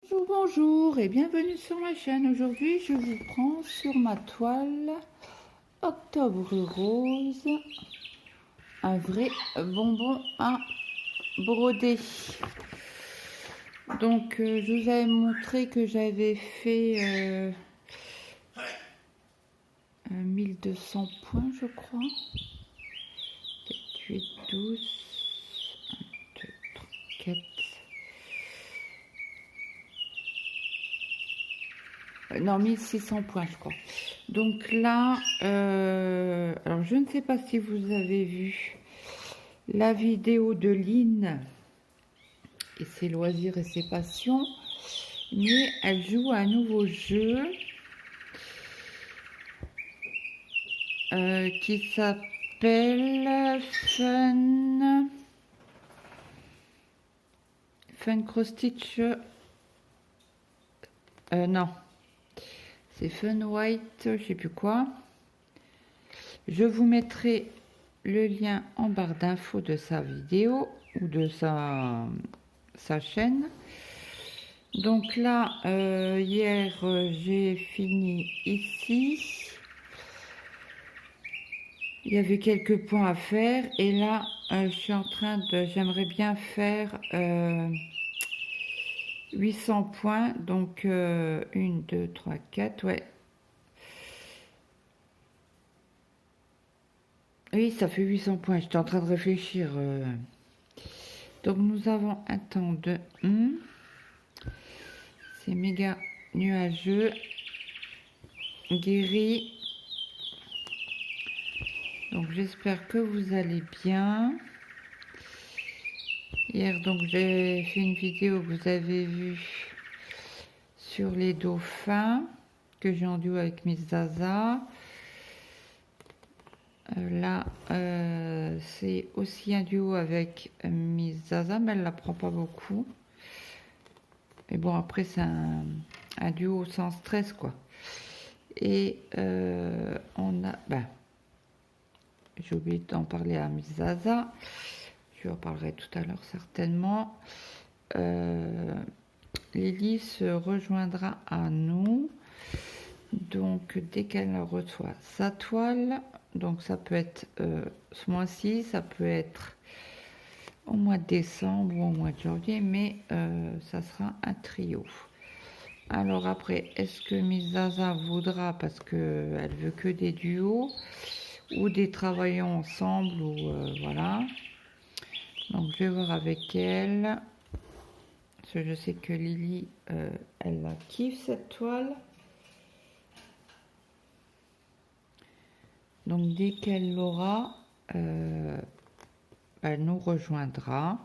Bonjour, bonjour et bienvenue sur ma chaîne. Aujourd'hui, je vous prends sur ma toile Octobre Rose, un vrai bonbon à broder. Donc, je vous avais montré que j'avais fait 1200 points, je crois. 7, 8, 12, 1, 2, 3, 4. Non, 1600 points, je crois. Donc là, alors je ne sais pas si vous avez vu la vidéo de Lynn et ses loisirs et ses passions, mais elle joue à un nouveau jeu qui s'appelle Fun Cross Stitch. Non, c'est Fun White, je sais plus quoi. Je vous mettrai le lien en barre d'infos de sa vidéo ou de sa chaîne. Donc là, hier, j'ai fini ici. Il y avait quelques points à faire. Et là, je suis en train de... J'aimerais bien faire 800 points. Donc, 1, 2, 3, 4, ouais. Oui, ça fait 800 points. J'étais en train de réfléchir. Donc, nous avons un temps de 1. C'est méga nuageux. Guéri. Donc, j'espère que vous allez bien. Hier, donc, j'ai fait une vidéo que vous avez vue sur les dauphins que j'ai en duo avec Miss Zaza. Là, c'est aussi un duo avec Miss Zaza, mais elle la prend pas beaucoup. Mais bon, après, c'est un duo sans stress, quoi. Et on a... j'ai oublié d'en parler à Miss Zaza. Je en parlerai tout à l'heure, certainement. Lily se rejoindra à nous. Donc, dès qu'elle reçoit sa toile, donc ça peut être ce mois-ci, ça peut être au mois de décembre ou au mois de janvier, mais ça sera un trio. Alors après, est-ce que Miss Zaza voudra, parce qu'elle veut que des duos, ou des travaillons ensemble, ou voilà. Donc je vais voir avec elle. Parce que je sais que Lily, elle la kiffe cette toile. Donc dès qu'elle l'aura, elle nous rejoindra.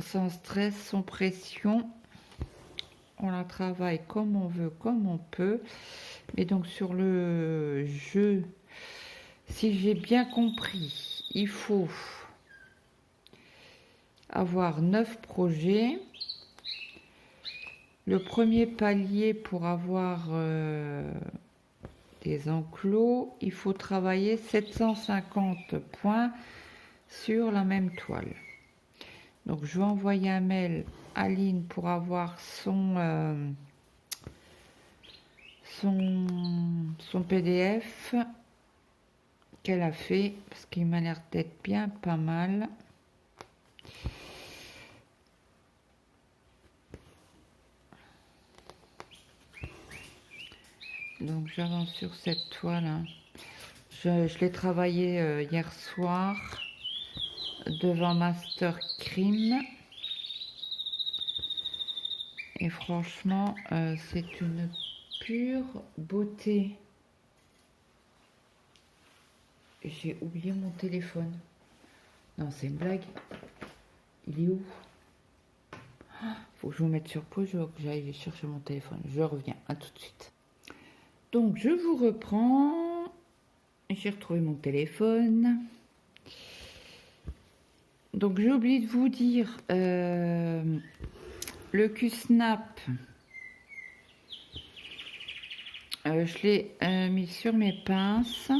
Sans stress, sans pression. On la travaille comme on veut, comme on peut. Mais donc sur le jeu, si j'ai bien compris, il faut avoir 9 projets. Le premier palier pour avoir des enclos, il faut travailler 750 points sur la même toile. Donc je vais envoyer un mail à Aline pour avoir son PDF qu'elle a fait, parce qu'il m'a l'air d'être bien pas mal. Donc j'avance sur cette toile, hein. Je l'ai travaillé hier soir devant Master Crime, et franchement c'est une pure beauté. J'ai oublié mon téléphone. Non, c'est une blague. Il est où? Faut que je vous mette sur pause, que j'aille chercher mon téléphone. Je reviens, à tout de suite. Donc je vous reprends. J'ai retrouvé mon téléphone. Donc j'ai oublié de vous dire le Q-Snap. Je l'ai mis sur mes pinces.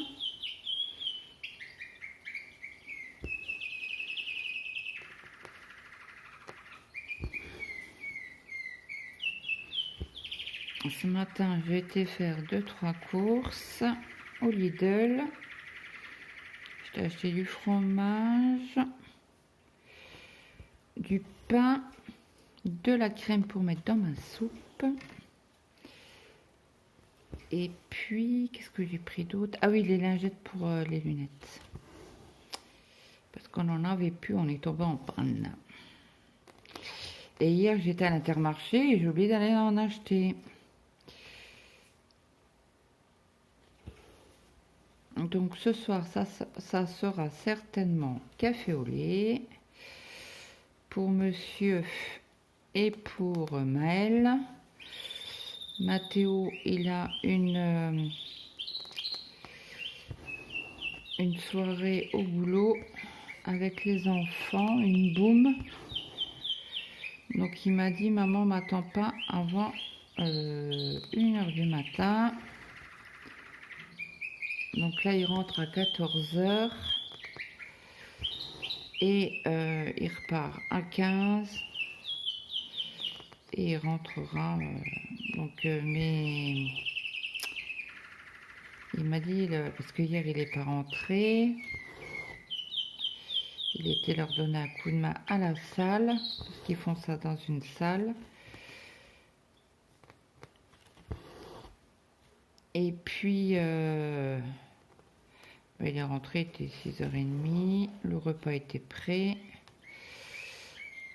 Ce matin, j'ai été faire 2-3 courses au Lidl. J'ai acheté du fromage, du pain, de la crème pour mettre dans ma soupe. Et puis, qu'est-ce que j'ai pris d'autre? Ah oui, les lingettes pour les lunettes. Parce qu'on n'en avait plus, on est tombé en panne. Et hier, j'étais à l'Intermarché et j'ai oublié d'aller en acheter. Donc ce soir, ça sera certainement café au lait pour monsieur et pour Maël. Mathéo, il a une soirée au boulot avec les enfants, une boum. Donc il m'a dit, maman m'attend pas avant 1h du matin. Donc là il rentre à 14h et il repart à 15 et il rentrera. Mais il m'a dit, parce que hier il n'est pas rentré, il était leur donner un coup de main à la salle, parce qu'ils font ça dans une salle. Et puis, il est rentré, il était 6h30, le repas était prêt.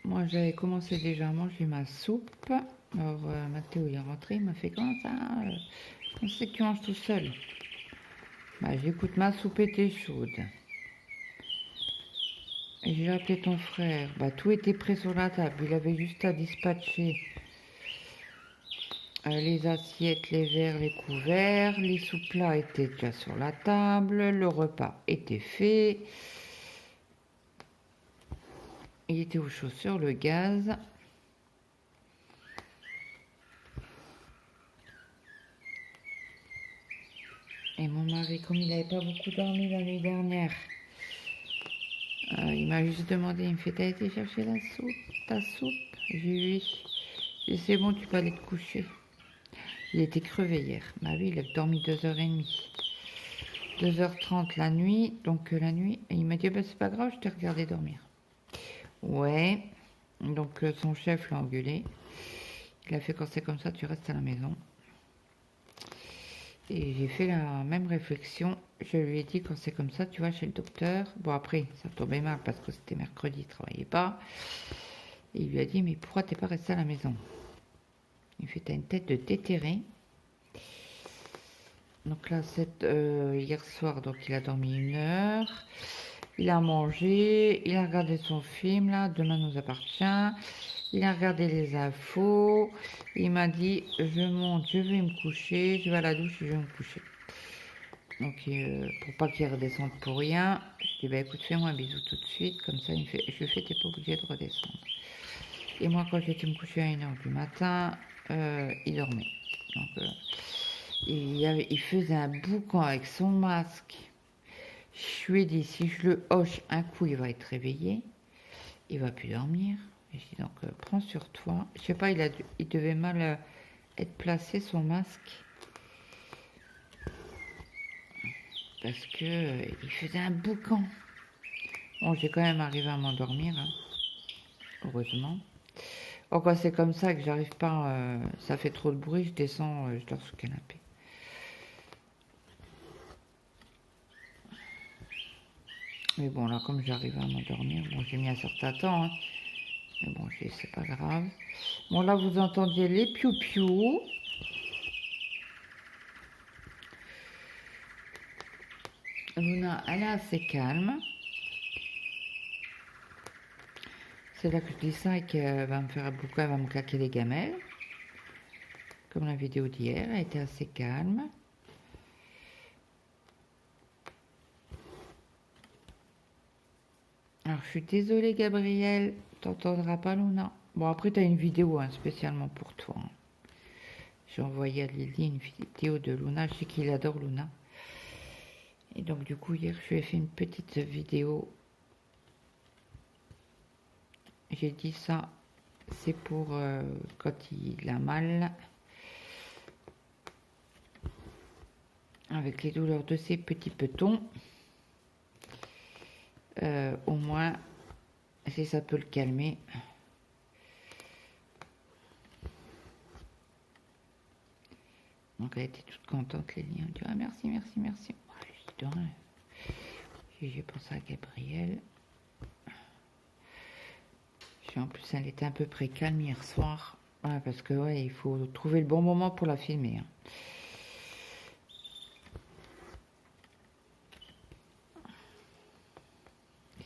Moi, j'avais commencé déjà à manger ma soupe. Alors, Mathéo, il est rentré, il m'a fait, comment ça? On sait que tu manges tout seul. Bah, j'écoute, ma soupe était chaude. Et j'ai appelé ton frère. Bah, tout était prêt sur la table. Il avait juste à dispatcher les assiettes, les verres, les couverts. Les sous-plats étaient déjà sur la table. Le repas était fait. Il était au chaud sur le gaz. Et mon mari, comme il n'avait pas beaucoup dormi la nuit dernière, il m'a juste demandé, il me fait, t'as été chercher ta soupe? J'ai dit oui. J'ai dit, c'est bon, tu peux aller te coucher. Il était crevé hier. Bah oui, il a dormi 2h30. 2h30 la nuit. Donc la nuit, et il m'a dit, bah, c'est pas grave, je t'ai regardé dormir. Ouais. Donc son chef l'a engueulé. Il a fait, quand c'est comme ça, tu restes à la maison. Et j'ai fait la même réflexion. Je lui ai dit, quand c'est comme ça, tu vas chez le docteur. Bon, après, ça tombait mal parce que c'était mercredi, il ne travaillait pas. Et il lui a dit, mais pourquoi t'es pas resté à la maison? Il fait, t'as une tête de déterré. Donc là, hier soir, donc il a dormi 1 heure. Il a mangé, il a regardé son film, là, Demain nous appartient. Il a regardé les infos. Il m'a dit, je monte, je vais me coucher, je vais à la douche et je vais me coucher. Donc, pour pas qu'il redescende pour rien, je dis, bah écoute, fais-moi un bisou tout de suite. Comme ça, il me fait, je fais, t'es pas obligé de redescendre. Et moi, quand j'étais me coucher à 1h du matin, il dormait. Donc, il faisait un boucan avec son masque. Je lui ai dit, si je le hoche un coup, il va être réveillé. Il va plus dormir. Et je dis, donc, prends sur toi. Je sais pas, il devait mal être placé, son masque. Parce que il faisait un boucan. Bon, j'ai quand même arrivé à m'endormir, hein. Heureusement. Bon, quand c'est comme ça que j'arrive pas, ça fait trop de bruit, je descends, je dors sous le canapé. Mais bon, là, comme j'arrive à m'endormir, bon, j'ai mis un certain temps, hein. Mais bon, c'est pas grave. Bon, là, vous entendiez les piou-piou. Luna, elle est assez calme. C'est là que je dis ça et qu'elle va me faire un boucan, elle va me claquer les gamelles. Comme la vidéo d'hier, elle était assez calme. Alors, je suis désolée, Gabriel, t'entendras pas Luna. Bon, après, tu as une vidéo hein, spécialement pour toi. Hein. J'ai envoyé à Lily une vidéo de Luna. Je sais qu'il adore Luna. Et donc, du coup, hier, je lui ai fait une petite vidéo. J'ai dit ça, c'est pour quand il a mal. avec les douleurs de ces petits petons. Au moins, si ça peut le calmer. Donc elle était toute contente, Lélie. On dit ah, merci, merci, merci. Oh, j'ai pensé à Gabriel. En plus, elle était à peu près calme hier soir. Ouais, parce que ouais, il faut trouver le bon moment pour la filmer. Hein.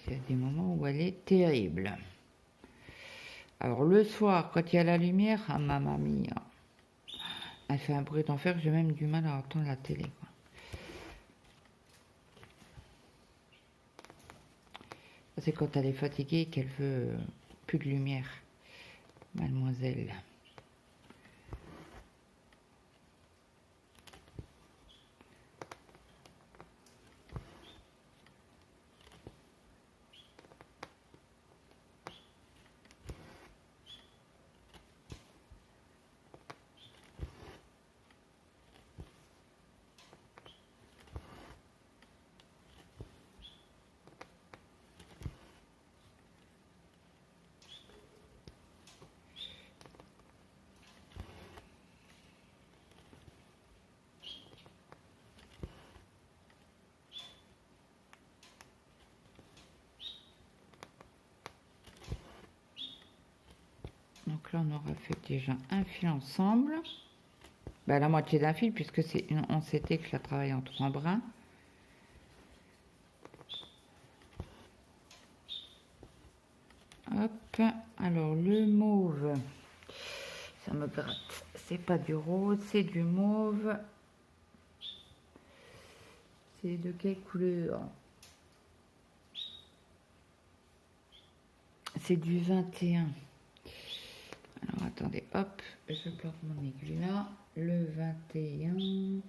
Il y a des moments où elle est terrible. Alors le soir, quand il y a la lumière, ah mamma mia, elle fait un bruit d'enfer, j'ai même du mal à entendre la télé. Quoi. C'est quand elle est fatiguée qu'elle veut plus de lumière, mademoiselle. Donc là, on aura fait déjà un fil ensemble. Ben, la moitié d'un fil, puisque c'est on s'était que je la travaille en 3 brins. Hop, alors le mauve, ça me gratte. C'est pas du rose, c'est du mauve. C'est de quelle couleur? C'est du 21. Alors attendez, hop, je plante mon aiguille là. Le 21.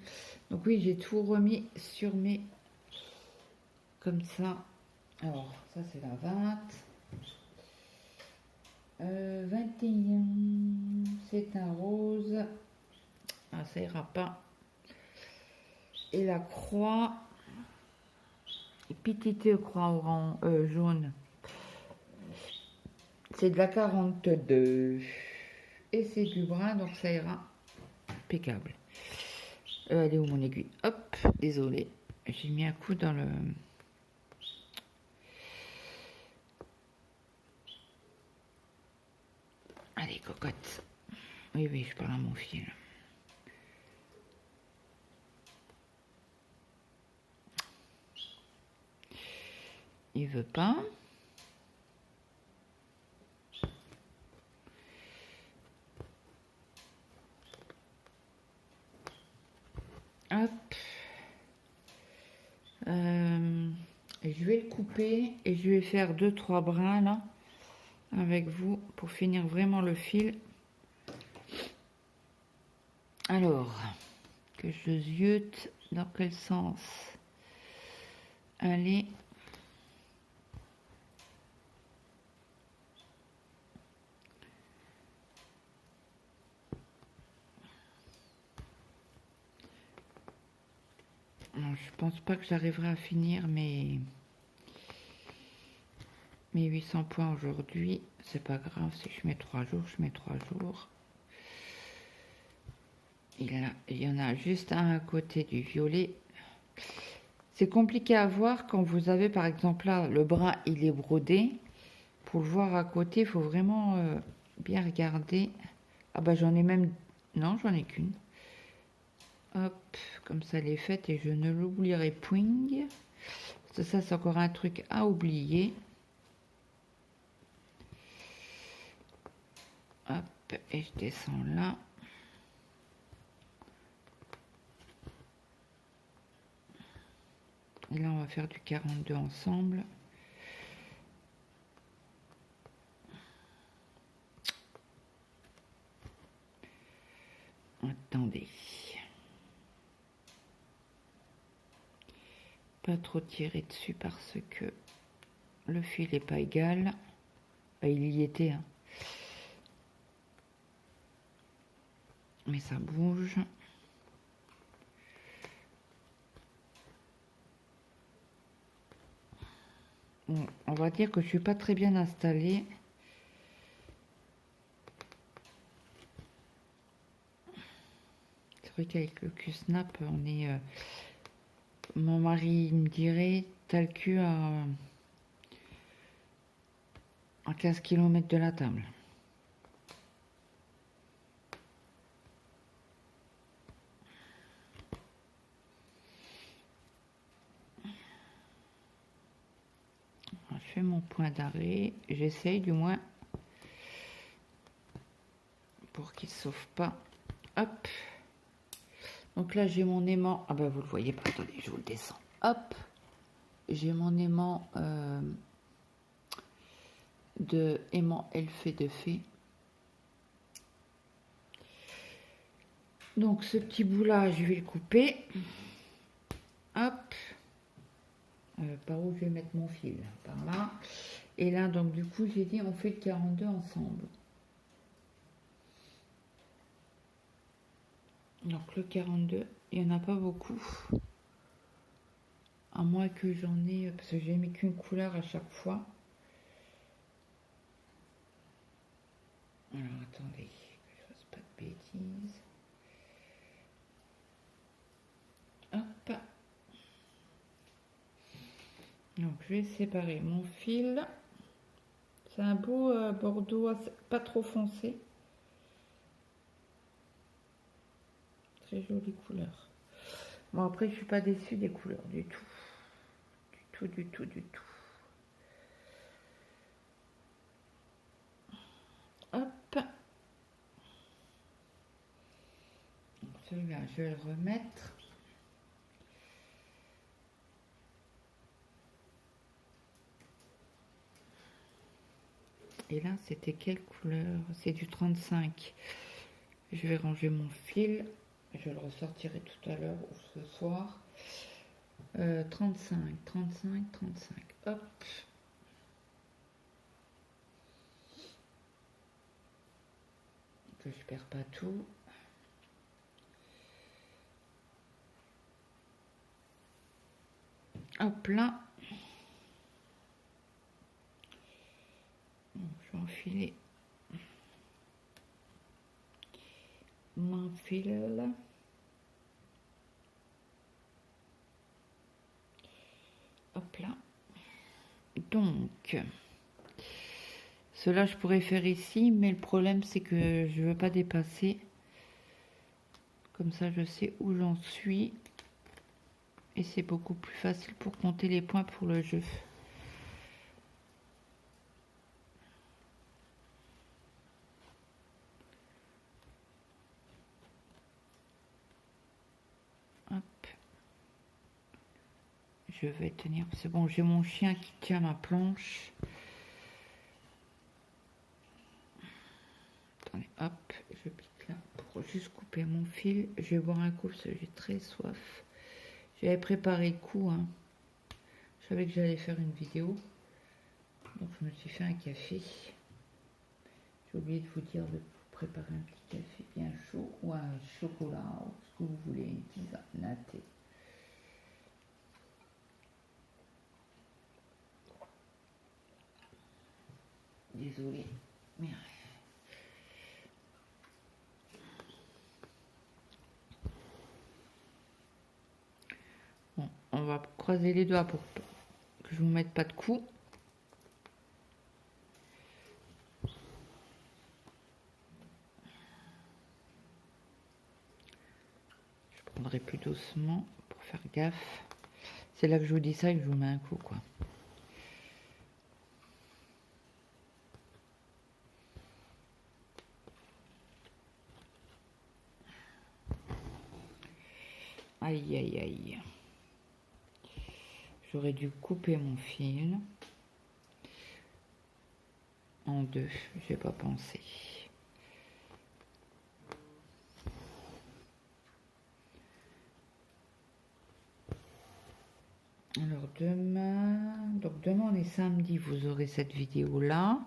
Donc oui, j'ai tout remis sur mes... Comme ça. Alors, ça c'est la 20. 21. C'est un rose. Ah, ça ira pas. Et la croix. Petite croix orange, jaune. C'est de la 42. Et c'est du brun, donc ça ira impeccable. Elle est où mon aiguille? Hop, désolé. J'ai mis un coup dans le... Allez, cocotte. Oui, oui, je parle à mon fil. Il veut pas. Hop. Je vais le couper et je vais faire 2-3 brins là avec vous pour finir vraiment le fil. Alors, que je ziote dans quel sens aller. Non, je pense pas que j'arriverai à finir mes 800 points aujourd'hui. C'est pas grave, si je mets 3 jours, je mets 3 jours. Il y en a juste un à côté du violet. C'est compliqué à voir quand vous avez par exemple là, le bras il est brodé. Pour le voir à côté, il faut vraiment bien regarder. Ah bah j'en ai même... Non, j'en ai qu'une. Hop, comme ça elle est faite et je ne l'oublierai point. Ça c'est encore un truc à oublier. Hop, et je descends là. Et là on va faire du 42 ensemble. Attendez. Pas trop tirer dessus parce que le fil n'est pas égal. Bah, il y était. Hein. Mais ça bouge. Bon, on va dire que je suis pas très bien installée. C'est vrai qu'avec le Q-Snap, on est... mon mari me dirait, t'as le cul à 15 km de la table. Je fais mon point d'arrêt, j'essaye du moins pour qu'il ne sauve pas. Hop. Donc là j'ai mon aimant. Ah ben vous le voyez pas, attendez, je vous le descends. Hop. J'ai mon aimant de aimant elfé de fée. Donc ce petit bout là, je vais le couper. Hop. Par où je vais mettre mon fil? Par là. Et là, donc du coup, j'ai dit on fait le 42 ensemble. Donc le 42, il n'y en a pas beaucoup. À moins que j'en ai, parce que j'ai mis qu'une couleur à chaque fois. Alors attendez, que je fasse pas de bêtises. Hop. Donc je vais séparer mon fil. C'est un beau bordeaux, pas trop foncé. Très jolie couleur. Bon après je suis pas déçue des couleurs du tout. Du tout. Hop. Celui-là, je vais le remettre. Et là, c'était quelle couleur? C'est du 35. Je vais ranger mon fil. Je le ressortirai tout à l'heure ou ce soir. 35. Hop. Que je perds pas tout. Hop là. Je vais enfiler mon fil. Hop là. Donc, cela je pourrais faire ici, mais le problème c'est que je veux pas dépasser. Comme ça, je sais où j'en suis. Et c'est beaucoup plus facile pour compter les points pour le jeu. Hop. Je vais tenir. C'est bon, j'ai mon chien qui tient ma planche. Attendez, hop, je pique là pour juste couper mon fil. Je vais boire un coup parce que j'ai très soif. J'avais préparé le coup, hein. Je savais que j'allais faire une vidéo. Donc je me suis fait un café. J'ai oublié de vous dire de préparer un petit café bien chaud ou un chocolat ou ce que vous voulez, une tisane, un thé. Désolée, mais bon, on va croiser les doigts pour que je vous mette pas de coups. Je prendrai plus doucement pour faire gaffe. C'est là que je vous dis ça et que je vous mets un coup, quoi. Aïe, aïe, aïe. J'aurais dû couper mon fil en deux. J'ai pas pensé. Alors demain on est samedi, vous aurez cette vidéo là.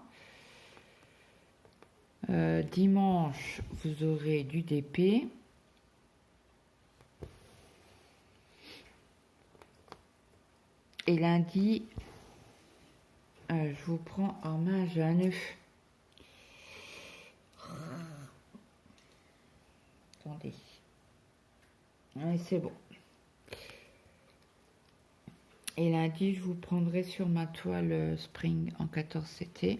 Dimanche, vous aurez du DP. Et lundi, Je vous prends en main, j'ai un œuf. Attendez. Ouais, c'est bon. Et lundi, je vous prendrai sur ma toile Spring en 14 CT.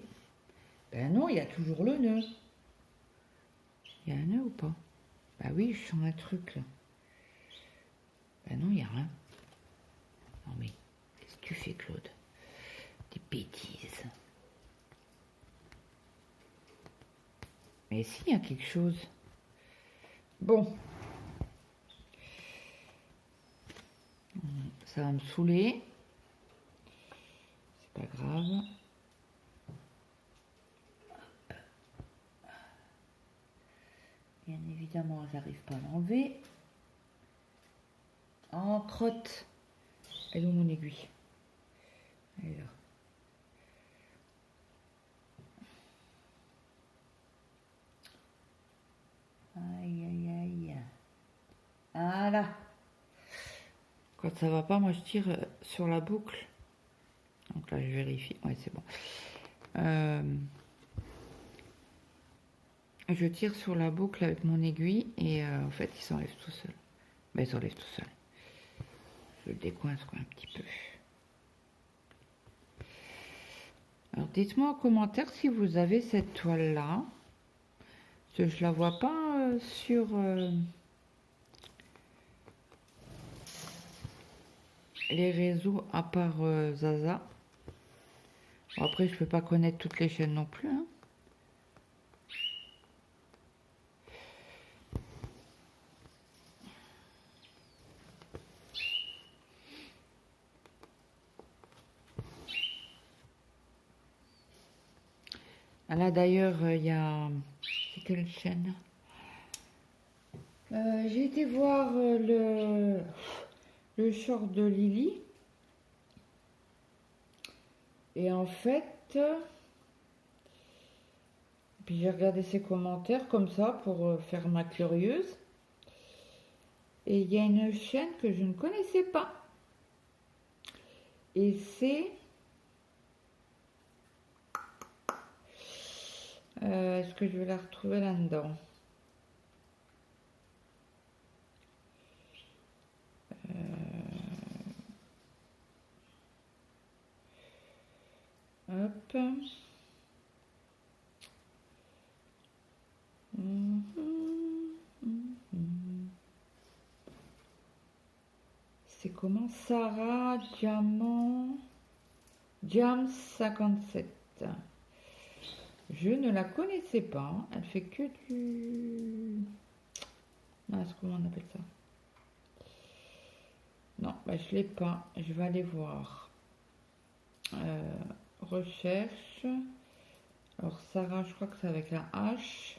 Ben non, il y a toujours le nœud. Il y a un nœud ou pas? Bah oui, je sens un truc là. Ben non, il n'y a rien. Non mais, qu'est-ce que tu fais, Claude? Des bêtises. Mais si, il y a quelque chose. Bon. Ça va me saouler. C'est pas grave. Bien évidemment, j'arrive pas à l'enlever. En crotte. Elle est où mon aiguille? Elle est là. Aïe, aïe, aïe. Voilà. Quand ça va pas, moi je tire sur la boucle. Donc là, je vérifie. Ouais, c'est bon. Je tire sur la boucle avec mon aiguille et en fait, il s'enlève tout seul. Ben, il s'enlève tout seul. Je le décoince quoi, un petit peu. Alors, dites-moi en commentaire si vous avez cette toile-là. Parce que je la vois pas sur... les réseaux à part Zaza. Bon, après, je peux pas connaître toutes les chaînes non plus. Hein. Là, d'ailleurs, il y a... C'est quelle chaîne? J'ai été voir le short de Lily. Et en fait... Puis j'ai regardé ses commentaires comme ça pour faire ma curieuse. Et il y a une chaîne que je ne connaissais pas. Et c'est... est-ce que je vais la retrouver là-dedans? Hop. C'est comment? Sarah Diamant Jam 57. Je ne la connaissais pas. Elle fait que du... comment on appelle ça? Non, bah, je l'ai pas. Je vais aller voir. Recherche. Alors Sarah, je crois que c'est avec la H.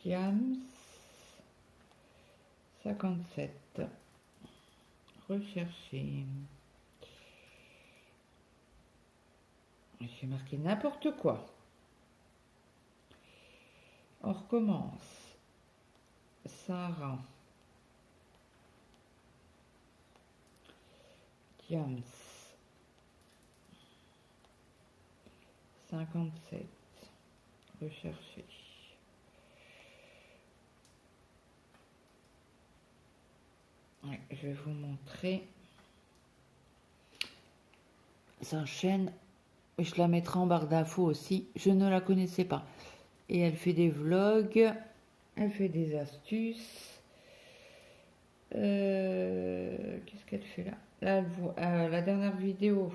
Diams 57. Rechercher. J'ai marqué n'importe quoi. On recommence. Sarah. Diams 57. Rechercher. Ouais, je vais vous montrer sa chaîne. Je la mettrai en barre d'infos aussi. Je ne la connaissais pas. Et elle fait des vlogs. Elle fait des astuces. Qu'est-ce qu'elle fait là? Là, la dernière vidéo,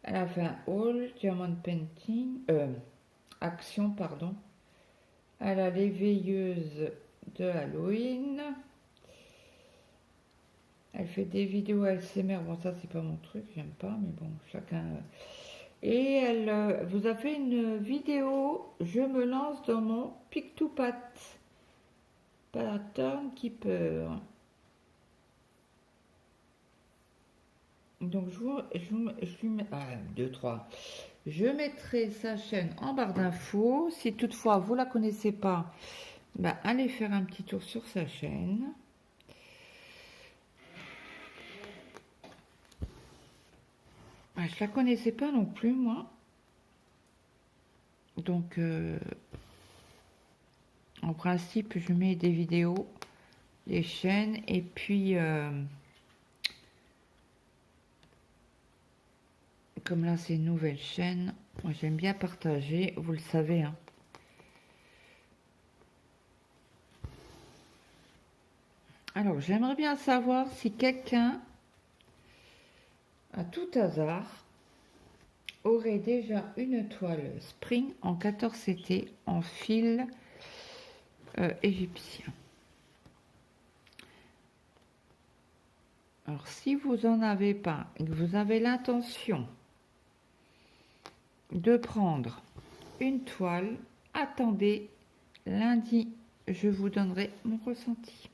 elle a fait un haul, diamond painting, action, pardon. Elle a les veilleuses de Halloween. Elle fait des vidéos ASMR. Bon, ça, c'est pas mon truc, j'aime pas, mais bon, chacun. Et elle vous a fait une vidéo. Je me lance dans mon Pick-to-Pat Pattern Keeper. Donc, je mets 2, 3. Je mettrai sa chaîne en barre d'infos. Si toutefois vous la connaissez pas, bah, allez faire un petit tour sur sa chaîne. Ouais, je la connaissais pas non plus, moi. Donc, en principe, je mets des vidéos, des chaînes, et puis, comme là, c'est une nouvelle chaîne, moi j'aime bien partager, vous le savez, hein. Alors, j'aimerais bien savoir si quelqu'un, à tout hasard, aurait déjà une toile Spring en 14 CT en fil égyptien. Alors, si vous en avez pas et que vous avez l'intention de prendre une toile, attendez, lundi, je vous donnerai mon ressenti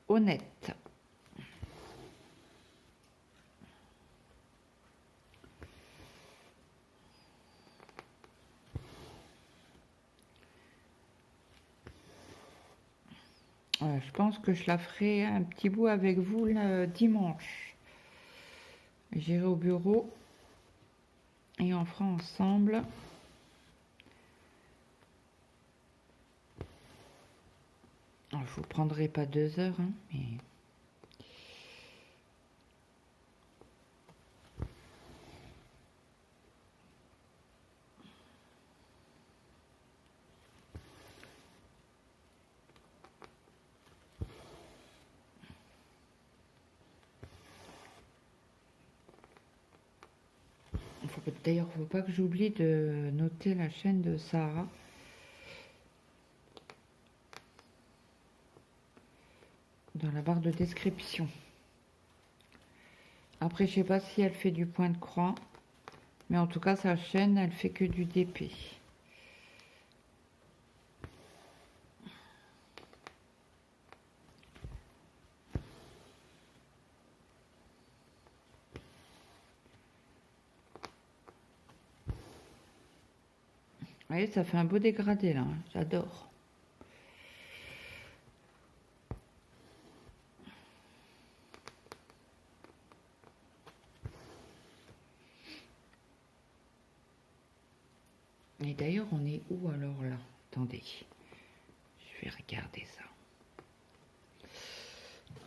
honnête. Je pense que je la ferai un petit bout avec vous le dimanche. J'irai au bureau et on fera ensemble. Alors, je vous prendrai pas 2 heures, hein, mais... D'ailleurs, il ne faut pas que j'oublie de noter la chaîne de Sarah. Dans la barre de description. Après, je sais pas si elle fait du point de croix. Mais en tout cas, sa chaîne, elle fait que du DP. Vous voyez, ça fait un beau dégradé là, hein. J'adore. Et d'ailleurs, on est où alors là? Attendez, je vais regarder ça.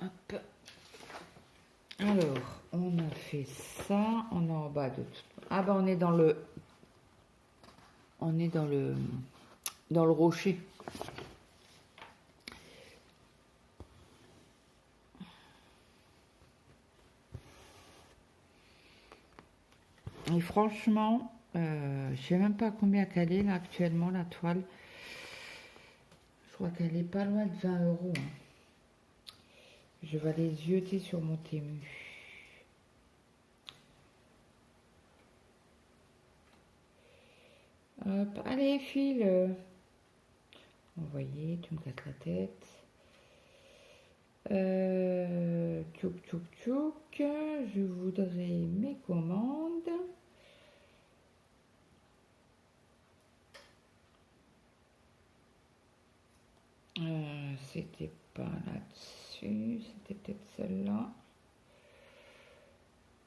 Hop. Alors, on a fait ça, on est en bas de tout. Ah ben on est dans le... On est dans le rocher. Et franchement, je sais même pas combien qu'elle est là actuellement la toile. Je crois qu'elle est pas loin de 20 euros. Hein. Je vais aller jeter sur mon Temu. Hop, allez file. Envoyez, tu me casses la tête. Tchouk tchouk tchouk. Je voudrais mes commandes. C'était pas là-dessus, c'était peut-être celle-là.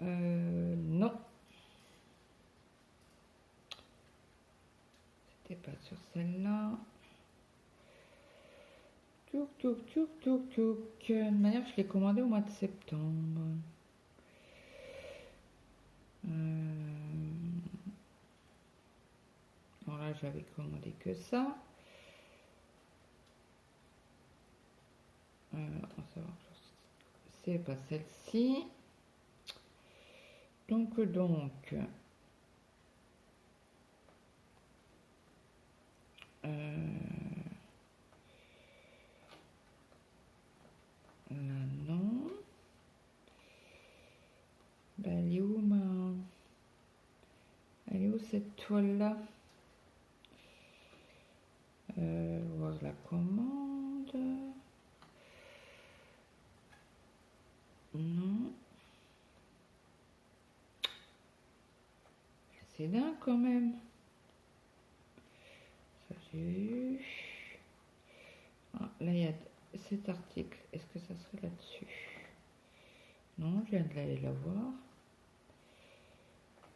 Non. C'était pas sur celle-là. Tchouk tchouk tchouk tchouk tchouk. De manière, je l'ai commandé au mois de septembre. Alors là, j'avais commandé que ça. C'est pas celle-ci. Donc, là, non. Ben, elle est où Elle est où cette toile-là? Voir la commande. Non. C'est dingue quand même. Ça j'ai eu. Ah, là il y a cet article. Est-ce que ça serait là-dessus? Non, je viens de l'aller la voir.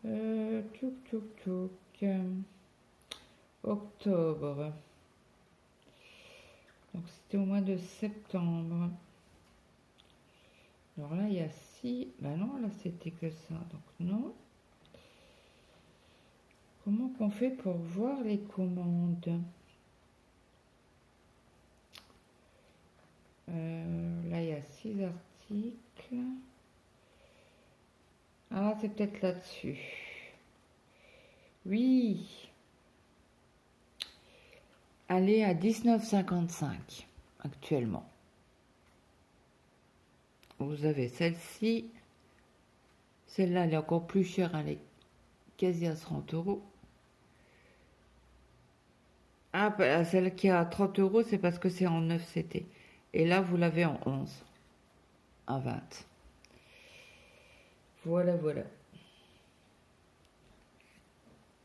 Tchouk, tchouk, tchouk. Octobre. Donc c'était au mois de septembre. Alors là, il y a 6. Ben non, là c'était que ça. Donc non. Comment qu'on fait pour voir les commandes? Là, il y a 6 articles. Ah, c'est peut-être là-dessus. Oui. Elle est à 19,55 actuellement. Vous avez celle-ci. Celle-là, elle est encore plus chère. Elle est quasi à 30 euros. Ah, bah, celle qui est à 30 euros, c'est parce que c'est en 9 CT. Et là, vous l'avez en 11. À 20. Voilà, voilà.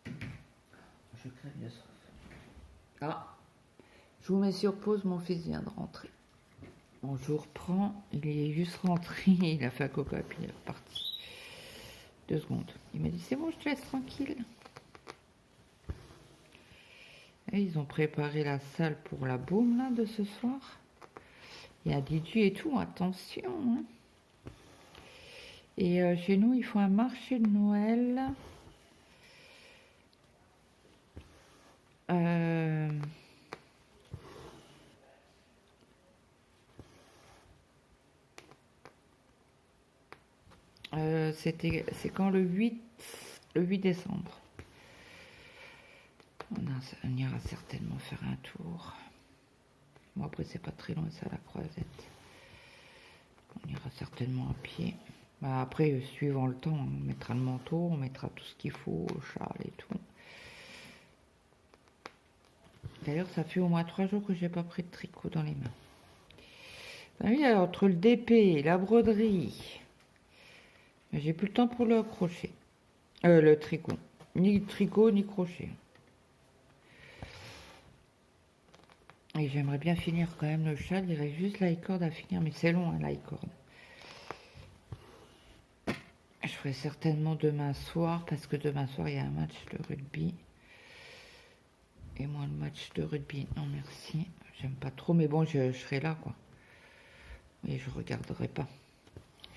Je crève de soif. Ah, je vous mets sur pause, mon fils vient de rentrer. Bon, je vous reprends, il est juste rentré, il a fait un coca, puis il est reparti. 2 secondes. Il m'a dit, c'est bon, je te laisse tranquille. Et ils ont préparé la salle pour la boum, là, de ce soir. Il y a DJ et tout, attention. Hein. Et chez nous, il faut un marché de Noël. C'est quand le 8 décembre. On ira certainement faire un tour. Bon, après, c'est pas très loin, ça, la Croisette. On ira certainement à pied. Bah, après, suivant le temps, on mettra le manteau, on mettra tout ce qu'il faut, le châle et tout. D'ailleurs, ça fait au moins 3 jours que j'ai pas pris de tricot dans les mains. Bah oui, alors, entre le DP et la broderie, j'ai plus le temps pour le crochet. Le tricot. Ni tricot, ni crochet. Et j'aimerais bien finir quand même le châle. Il reste juste l'aïcorde à finir, mais c'est long, hein, l'aïcorde. Je ferai certainement demain soir, parce que demain soir, il y a un match de rugby. Et moi, le match de rugby, non merci. J'aime pas trop, mais bon, je serai là, quoi. Mais je regarderai pas.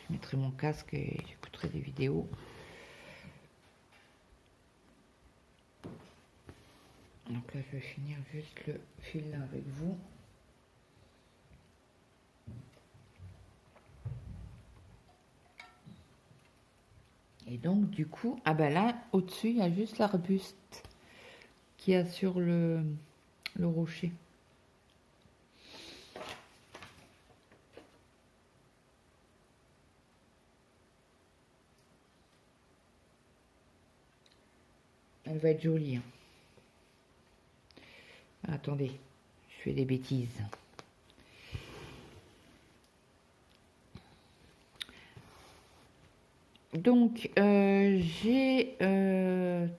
Je mettrai mon casque et j'écouterai des vidéos. Donc là, je vais finir juste le fil là avec vous. Et donc, du coup, ah ben là, au-dessus, il y a juste l'arbuste qu'il y a sur le rocher. Elle va être jolie. Hein. Attendez, je fais des bêtises. Donc, j'ai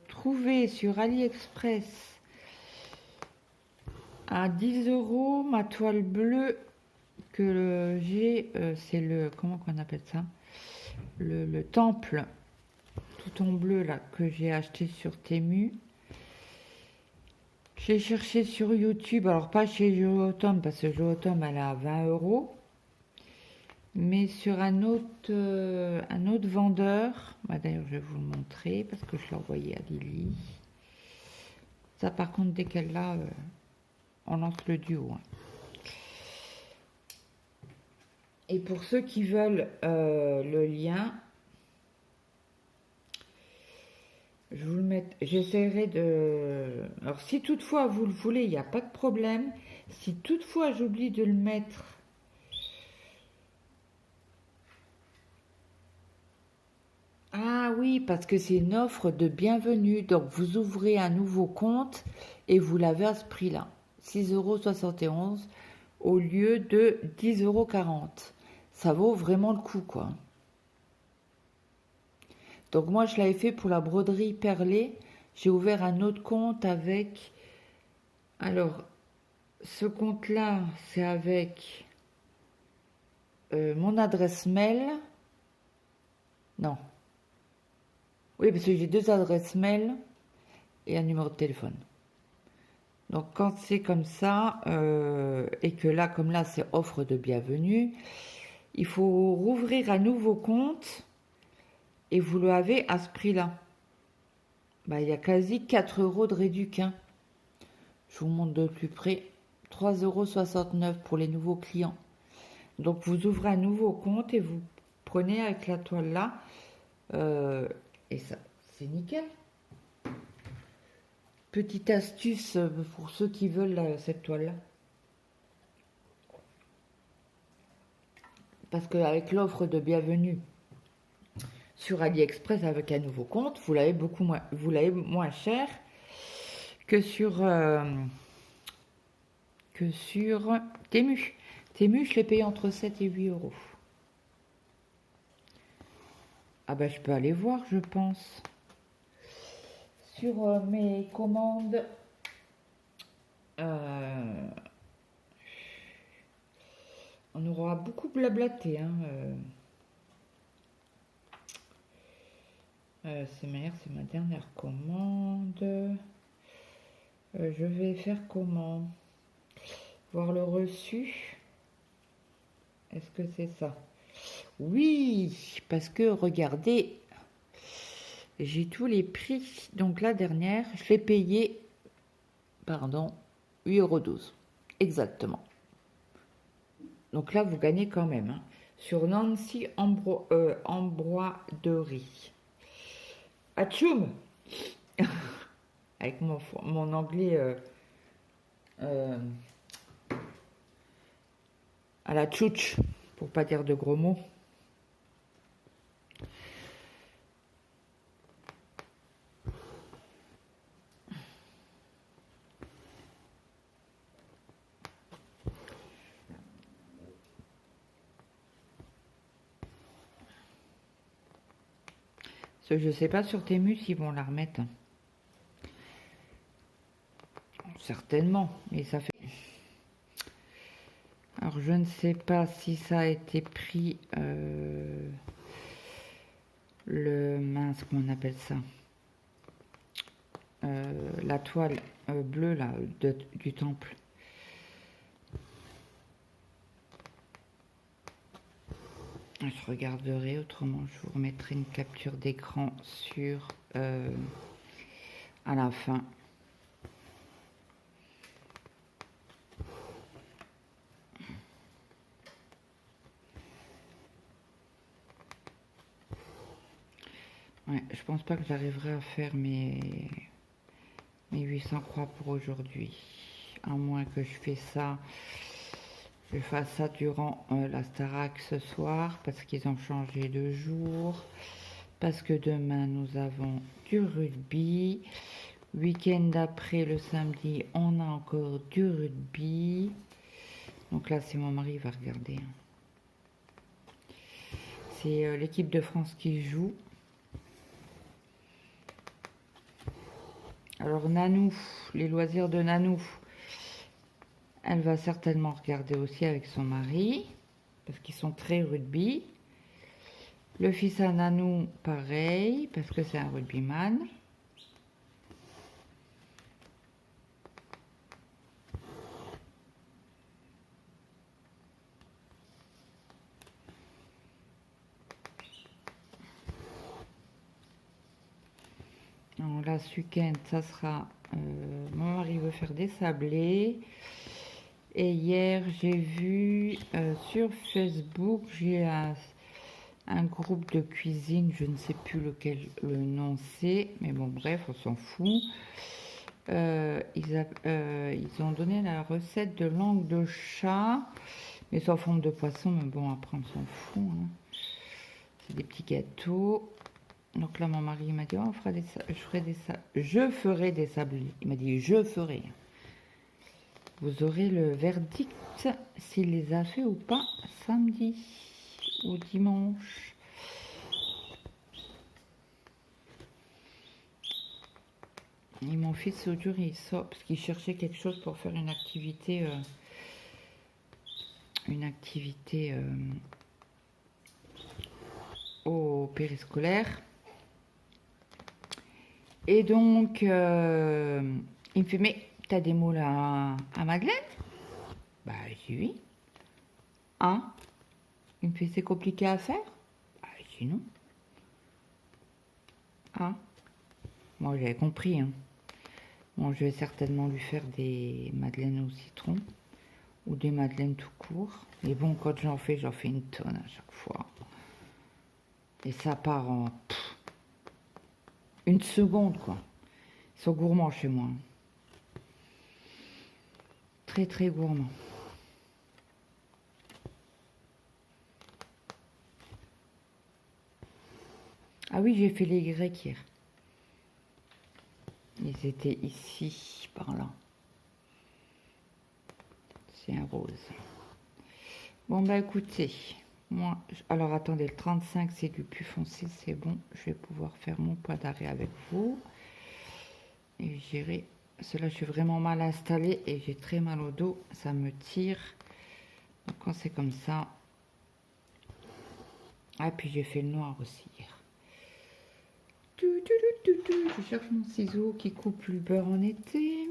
trouvé sur AliExpress à 10 euros ma toile bleue que j'ai, c'est le, comment qu'on appelle ça, le temple tout en bleu là que j'ai acheté sur Temu. J'ai cherché sur YouTube, alors pas chez Jootome parce que Jootome elle est à 20 euros, mais sur un autre vendeur. Bah, d'ailleurs, je vais vous le montrer parce que je l'ai envoyé à Lily. Ça, par contre, dès qu'elle l'a, on lance le duo. Hein. Et pour ceux qui veulent le lien, je vous le mets. J'essaierai de. Alors, si toutefois vous le voulez, il n'y a pas de problème. Si toutefois j'oublie de le mettre. Ah oui, parce que c'est une offre de bienvenue. Donc, vous ouvrez un nouveau compte et vous l'avez à ce prix-là. 6,71 € au lieu de 10,40 €. Ça vaut vraiment le coup, quoi. Donc, moi, je l'avais fait pour la broderie perlée. J'ai ouvert un autre compte avec... Alors, ce compte-là, c'est avec mon adresse mail. Non. Oui, parce que j'ai 2 adresses mail et un numéro de téléphone. Donc quand c'est comme ça, et que là, comme là, c'est offre de bienvenue, il faut rouvrir un nouveau compte et vous le avez à ce prix-là. Bah, il y a quasi 4 euros de réduction. Je vous montre de plus près. 3,69 € pour les nouveaux clients. Donc vous ouvrez un nouveau compte et vous prenez avec la toile là. Et ça, c'est nickel. Petite astuce pour ceux qui veulent cette toile là. Parce qu'avec l'offre de bienvenue sur AliExpress avec un nouveau compte, vous l'avez moins cher que sur Temu. Temu, je l'ai payé entre 7 et 8 euros. Ah bah je peux aller voir, je pense. Sur mes commandes, on aura beaucoup blablaté. Hein, c'est ma dernière commande. Je vais faire comment? Voir le reçu. Est-ce que c'est ça? Oui, parce que regardez, j'ai tous les prix. Donc la dernière, je l'ai payé, pardon, 8,12 €. Exactement. Donc là, vous gagnez quand même. Hein. Sur Nancy Embroiderie. Atchoum. Avec mon anglais à la tchouch, pour pas dire de gros mots. Je sais pas sur Temu s'ils vont la remettre. Certainement, mais ça fait... Alors je ne sais pas si ça a été pris... le mince, comment on appelle ça, la toile bleue là du temple. Je regarderai, autrement je vous remettrai une capture d'écran sur à la fin. Ouais, je pense pas que j'arriverai à faire mes 800 croix pour aujourd'hui, à moins que je fasse ça durant la Starac ce soir, parce qu'ils ont changé de jour, parce que demain nous avons du rugby, week-end d'après le samedi on a encore du rugby, donc là c'est mon mari qui va regarder, c'est l'équipe de France qui joue. Alors Nanou, les loisirs de Nanou, elle va certainement regarder aussi avec son mari, parce qu'ils sont très rugby. Le fils à Nanou, pareil, parce que c'est un rugbyman. Donc là, ce week-end, ça sera... mon mari veut faire des sablés. Et hier, j'ai vu sur Facebook, j'ai un groupe de cuisine, je ne sais plus lequel le nom c'est, mais bon, bref, on s'en fout. Ils ont donné la recette de langue de chat, mais c'est en forme de poisson, mais bon, après, on s'en fout. Hein. C'est des petits gâteaux. Donc là, mon mari m'a dit, oh, je ferai des sablés. Il m'a dit, je ferai. Vous aurez le verdict s'il les a fait ou pas samedi ou dimanche. Et mon fils aujourd'hui il sort parce qu'il cherchait quelque chose pour faire une activité au périscolaire. Et donc, il me fait, mais t'as des moules à Madeleine? Bah, j'ai dit oui. Hein? Il me fait, c'est compliqué à faire? Bah, j'ai dit non. Hein? Moi, j'avais compris, hein. Bon, je vais certainement lui faire des madeleines au citron ou des madeleines tout court. Mais bon, quand j'en fais une tonne à chaque fois. Et ça part en une seconde, quoi. Ils sont gourmands chez moi. Très, très gourmands. Ah oui, j'ai fait les grecs hier. Ils étaient ici, par là. C'est un rose. Bon, bah écoutez, moi, alors attendez, le 35, c'est du plus foncé, c'est bon. Je vais pouvoir faire mon point d'arrêt avec vous. Et j'irai. Cela, je suis vraiment mal installée et j'ai très mal au dos. Ça me tire. Donc, quand c'est comme ça. Ah, puis j'ai fait le noir aussi hier. Je cherche mon ciseau qui coupe le beurre en été.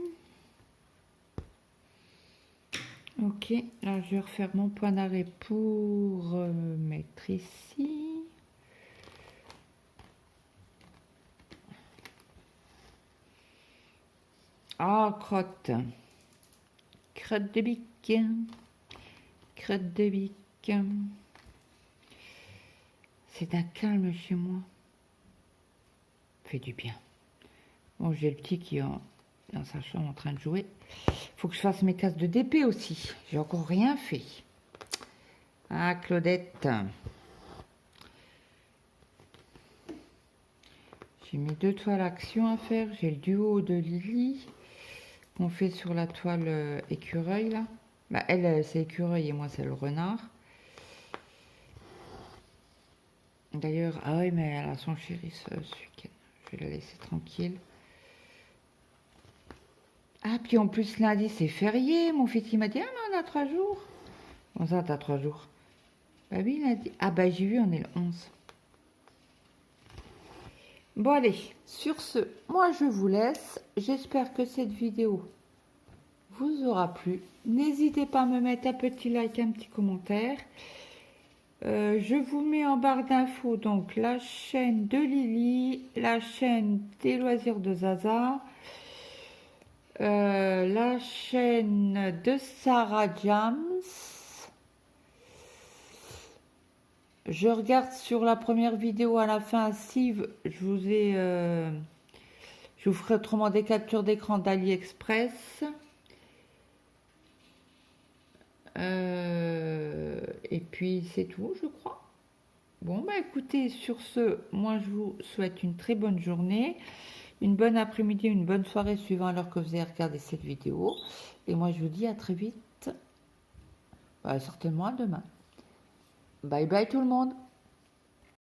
Ok, là je vais refaire mon point d'arrêt pour mettre ici. Ah, crotte. Crotte de bique. Crotte de bique. C'est un calme chez moi. Fait du bien. Bon, j'ai le petit qui est dans sa chambre en train de jouer. Faut que je fasse mes cases de DP aussi. J'ai encore rien fait. Ah, Claudette. J'ai mis 2 toiles action à faire. J'ai le duo de Lily qu'on fait sur la toile écureuil là. Bah, elle, c'est écureuil et moi, c'est le renard. D'ailleurs, ah oui, mais elle a son chéri ce week-end. Je vais la laisser tranquille. Ah, puis en plus, lundi, c'est férié. Mon fils, il m'a dit, ah, mais on a 3 jours. Bon, ça, t'as 3 jours. Bah oui, lundi. Ah, bah j'ai vu, on est le 11. Bon, allez, sur ce, moi, je vous laisse. J'espère que cette vidéo vous aura plu. N'hésitez pas à me mettre un petit like, un petit commentaire. Je vous mets en barre d'infos donc la chaîne de Lily, la chaîne des loisirs de Zaza, la chaîne de Sarah Jams. Je regarde sur la première vidéo à la fin si je vous ferai autrement des captures d'écran d'AliExpress. Et puis c'est tout, je crois. Bon, bah écoutez, sur ce, moi je vous souhaite une très bonne journée, une bonne après-midi, une bonne soirée suivant l'heure que vous avez regardé cette vidéo. Et moi je vous dis à très vite, certainement à demain. Bye bye tout le monde.